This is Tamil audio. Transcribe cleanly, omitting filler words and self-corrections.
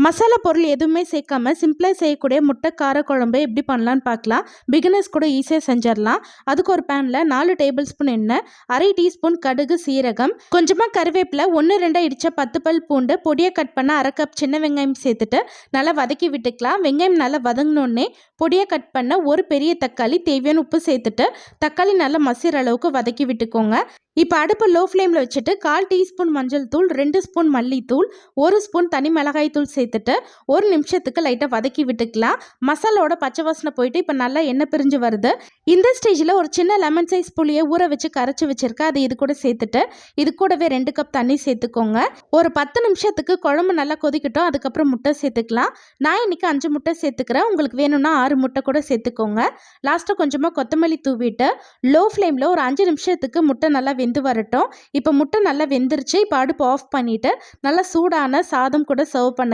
மசாலா பொருள் எதுவுமே சேர்க்காம சிம்பிளாக செய்யக்கூடிய முட்டை கார குழம்பு எப்படி பண்ணலான்னு பார்க்கலாம். பிகினர்ஸ் கூட ஈஸியாக செஞ்சிடலாம். அதுக்கு ஒரு பேனில் 4 டேபிள் ஸ்பூன் எண்ணெய், அரை டீஸ்பூன் கடுகு சீரகம், கொஞ்சமாக கருவேப்பிலை, 1-2 இடித்த 10 பல் பூண்டு, பொடியை கட் பண்ண அரை கப் சின்ன வெங்காயம் சேர்த்துட்டு நல்லா வதக்கி விட்டுக்கலாம். வெங்காயம் நல்லா வதங்கினோடனே பொடியை கட் பண்ண ஒரு பெரிய தக்காளி, தேவையான உப்பு சேர்த்துட்டு தக்காளி நல்லா மசிற அளவுக்கு வதக்கி விட்டுக்கோங்க. இப்போ அடுப்பு லோ ஃப்ளேமில் வச்சுட்டு 1/4 டீஸ்பூன் மஞ்சள் தூள், 2 ஸ்பூன் மல்லித்தூள், 1 ஸ்பூன் தனி மிளகாய் தூள் சேர்த்துட்டு 1 நிமிஷத்துக்கு லைட்டாக வதக்கி விட்டுக்கலாம். மசாலாவோட பச்சை வாசனை போயிட்டு இப்போ நல்லா எண்ணெய் பிரிஞ்சு வருது. இந்த ஸ்டேஜில் ஒரு சின்ன லெமன் சைஸ் புளியை ஊற வச்சு கரைச்சி வச்சுருக்கேன். அது இது கூட சேர்த்துட்டு இது கூடவே 2 கப் தண்ணி சேர்த்துக்கோங்க. ஒரு 10 நிமிஷத்துக்கு குழம்பு நல்லா கொதிக்கட்டும். அதுக்கப்புறம் முட்டை சேர்த்துக்கலாம். நான் இன்றைக்கி 5 முட்டை சேர்த்துக்கிறேன். உங்களுக்கு வேணும்னா 6 முட்டை கூட சேர்த்துக்கோங்க. லாஸ்ட்டாக கொஞ்சமாக கொத்தமல்லி தூவிட்டு லோ ஃப்ளேமில் ஒரு 5 நிமிஷத்துக்கு முட்டை நல்லா வெந்து வரட்டும். இப்போ முட்டை நல்லா வெந்துருச்சு. இப்போ அடுப்பு ஆஃப் பண்ணிவிட்டு நல்லா சூடான சாதம் கூட சர்வ் பண்ணுங்க.